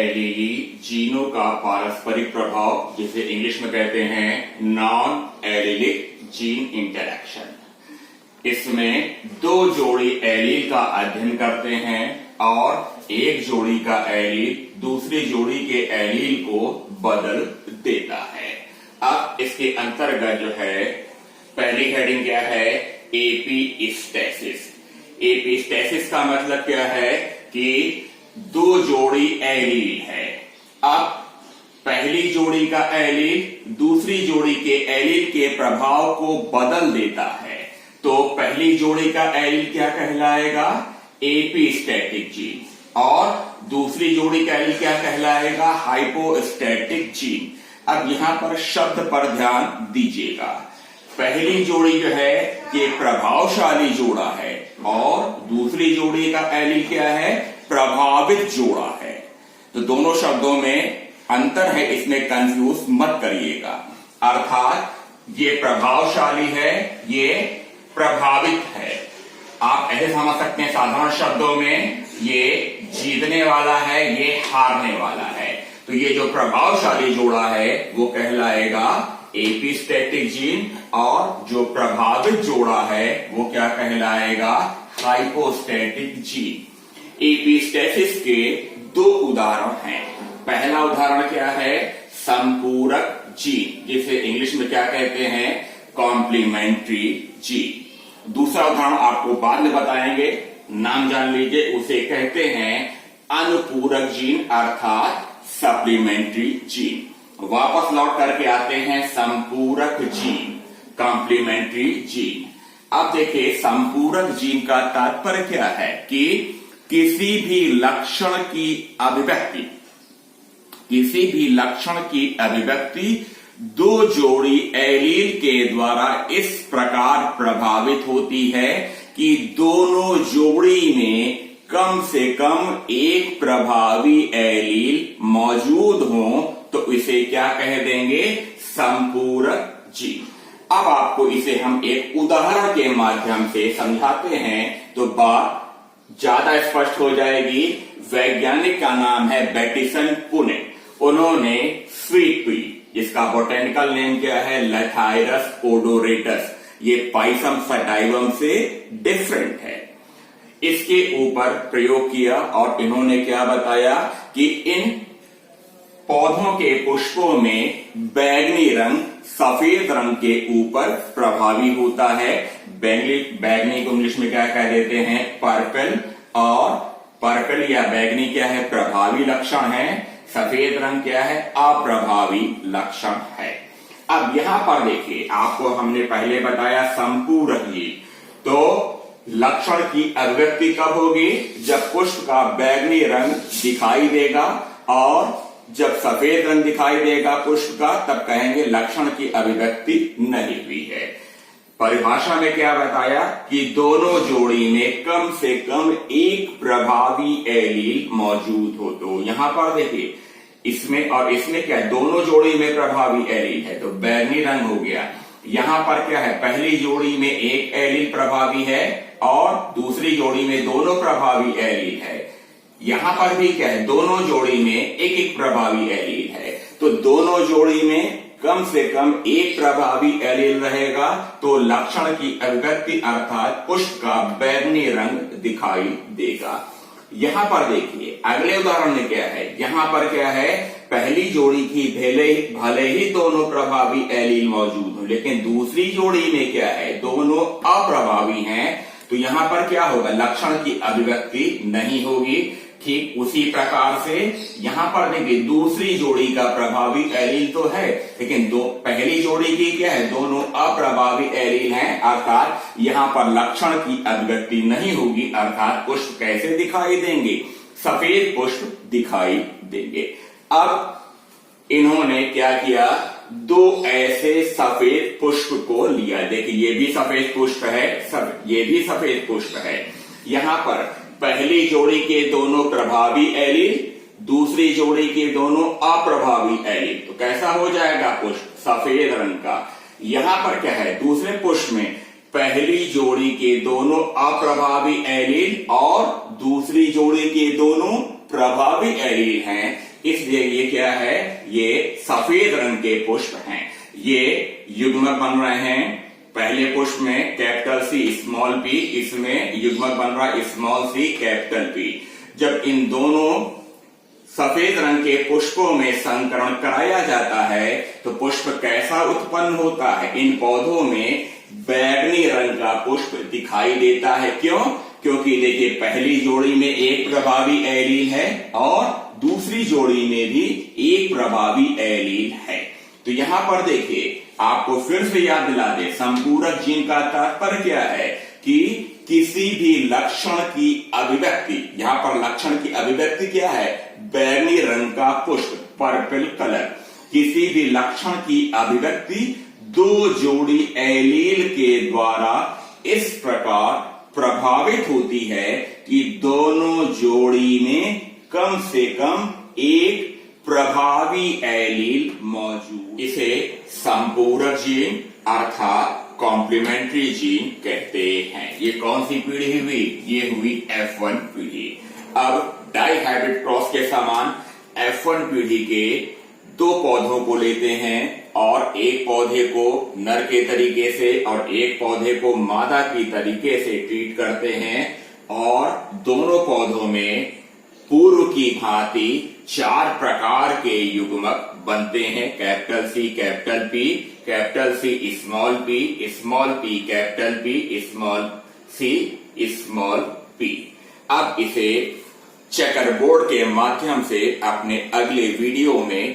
एलीली जीनों का पारस्परिक प्रभाव, जिसे इंग्लिश में कहते हैं नॉन एलिलिक जीन इंटरैक्शन। इसमें दो जोड़ी एलील का अध्ययन करते हैं और एक जोड़ी का एलील दूसरी जोड़ी के एलील को बदल देता है। अब इसके अंतर्गत जो है पहली हेडिंग क्या है, एपीस्टेसिस। एपीस्टेसिस का मतलब क्या है कि दो जोड़ी एलील है। अब पहली जोड़ी का एलील दूसरी जोड़ी के एलील के प्रभाव को बदल देता है, तो पहली जोड़ी का एलील क्या कहलाएगा, एपीस्टैटिक जीन, और दूसरी जोड़ी का एलील क्या कहलाएगा, हाइपोस्टैटिक जीन। अब यहां पर शब्द पर ध्यान दीजिएगा। पहली जोड़ी जो है ये प्रभावशाली जोड़ा है और दूसरी जोड़ी का एलील क्या है, प्रभावित जोड़ा है। तो दोनों शब्दों में अंतर है, इसमें कंफ्यूज मत करिएगा। अर्थात ये प्रभावशाली है, ये प्रभावित है। आप ऐसे समझ सकते हैं साधारण शब्दों में, ये जीतने वाला है, ये हारने वाला है। तो ये जो प्रभावशाली जोड़ा है वो कहलाएगा एपीस्टैटिक जीन, और जो प्रभावित जोड़ा है वो क्या कहलाएगा, हाइपोस्टैटिक जीन। एपीस्टेसिस के दो उदाहरण हैं। पहला उदाहरण क्या है, संपूरक जीन, जिसे इंग्लिश में क्या कहते हैं, कॉम्प्लीमेंट्री जीन। दूसरा उदाहरण आपको बाद में बताएंगे, नाम जान लीजिए, उसे कहते हैं अनुपूरक जीन अर्थात सप्लीमेंट्री जीन। वापस लौट करके आते हैं संपूरक जीन, कॉम्प्लीमेंट्री जीन। अब देखिए संपूरक जीन का तात्पर्य क्या है कि किसी भी लक्षण की अभिव्यक्ति दो जोड़ी एलील के द्वारा इस प्रकार प्रभावित होती है कि दोनों जोड़ी में कम से कम एक प्रभावी एलील मौजूद हो, तो इसे क्या कह देंगे, संपूरक जीन। अब आपको इसे हम एक उदाहरण के माध्यम से समझाते हैं तो बात ज्यादा स्पष्ट हो जाएगी। वैज्ञानिक का नाम है बेटिसन पुनेट। उन्होंने स्वीट पी, जिसका बोटेनिकल नेम क्या है, लैथाइरस ओडोरेटस, ये पाइसम सटाइवम से डिफरेंट है, इसके ऊपर प्रयोग किया और इन्होंने क्या बताया कि इन पौधों के पुष्पों में बैगनी रंग सफेद रंग के ऊपर प्रभावी होता है। बैगनी को इंग्लिश में क्या कह देते हैं, पर्पल, और पर्पल या बैगनी क्या है, प्रभावी लक्षण है, सफेद रंग क्या है, अप्रभावी लक्षण है। अब यहां पर देखिए, आपको हमने पहले बताया संपूरक जीन, तो लक्षण की अभिव्यक्ति कब होगी, जब पुष्प का बैगनी रंग दिखाई देगा, और जब सफेद रंग दिखाई देगा पुष्प का, तब कहेंगे लक्षण की अभिव्यक्ति नहीं हुई है। परिभाषा में क्या बताया कि दोनों जोड़ी में कम से कम एक प्रभावी एलील मौजूद हो। तो यहां पर देखिए, इसमें और इसमें क्या है, दोनों जोड़ी में प्रभावी एलील है, तो बैगनी रंग हो गया। यहां पर क्या है, पहली जोड़ी में एक एलील प्रभावी है और दूसरी जोड़ी में दोनों प्रभावी एलील है। यहां पर भी क्या है, दोनों जोड़ी में एक एक प्रभावी एलील है, तो दोनों जोड़ी में कम से कम एक प्रभावी एलील रहेगा, तो लक्षण की अभिव्यक्ति अर्थात पुष्प का बैगनी रंग दिखाई देगा। यहां पर देखिए अगले उदाहरण में क्या है, यहां पर क्या है, पहली जोड़ी की भले ही दोनों प्रभावी एलील मौजूद हो, लेकिन दूसरी जोड़ी में क्या है, दोनों अप्रभावी हैं, तो यहां पर क्या होगा, लक्षण की अभिव्यक्ति नहीं होगी। ठीक उसी प्रकार से यहां पर देखिए, दूसरी जोड़ी का प्रभावी एलील तो है, लेकिन पहली जोड़ी की क्या है, दोनों अप्रभावी एलील हैं, अर्थात यहां पर लक्षण की अभिव्यक्ति नहीं होगी, अर्थात पुष्प कैसे दिखाई देंगे, सफेद पुष्प दिखाई देंगे। अब इन्होंने क्या किया, दो ऐसे सफेद पुष्प को लिया, देखिए ये भी सफेद पुष्प है, ये भी सफेद पुष्प है। यहां पर पहली जोड़ी के दोनों प्रभावी एलील, दूसरी जोड़ी के दोनों अप्रभावी एलील, तो कैसा हो जाएगा पुष्प, सफेद रंग का। यहां पर क्या है, दूसरे पुष्प में पहली जोड़ी के दोनों अप्रभावी एलील और दूसरी जोड़ी के दोनों प्रभावी एलील हैं, इसलिए ये क्या है, ये सफेद रंग के पुष्प हैं। ये युग्मक बन रहे हैं। पहले पुष्प में कैपिटल सी स्मॉल पी, इसमें युग्मक बन रहा है स्मॉल सी कैपिटल पी। जब इन दोनों सफेद रंग के पुष्पों में संकरण कराया जाता है तो पुष्प कैसा उत्पन्न होता है। इन पौधों में बैगनी रंग का पुष्प दिखाई देता है। क्यों? क्योंकि देखिए पहली जोड़ी में एक प्रभावी एलील है और दूसरी जोड़ी में भी एक प्रभावी एलील है। तो यहां पर देखिए आपको फिर से याद दिला दे, संपूरक जीन का तात्पर्य क्या है कि किसी भी लक्षण की अभिव्यक्ति, यहां पर लक्षण की अभिव्यक्ति क्या है, बैगनी रंग का पुष्प, पर्पल कलर। किसी भी लक्षण की अभिव्यक्ति दो जोड़ी एलील के द्वारा इस प्रकार प्रभावित होती है कि दोनों जोड़ी में कम से कम एक प्रभावी एलील मौजूद। इसे संपूरक जीन अर्थात कॉम्प्लीमेंट्री जीन कहते हैं। ये कौन सी पीढ़ी हुई? ये हुई F1 पीढ़ी। अब डाइहाइब्रिड क्रॉस के समान F1 पीढ़ी के दो पौधों को लेते हैं और एक पौधे को नर के तरीके से और एक पौधे को मादा की तरीके से ट्रीट करते हैं और दोनों पौधों में पूर्व की भांति 4 प्रकार के युग्मक बनते हैं। Capital C capital P, capital C small P capital P, small C small P. अब इसे चेकर बोर्ड के माध्यम से अपने अगले वीडियो में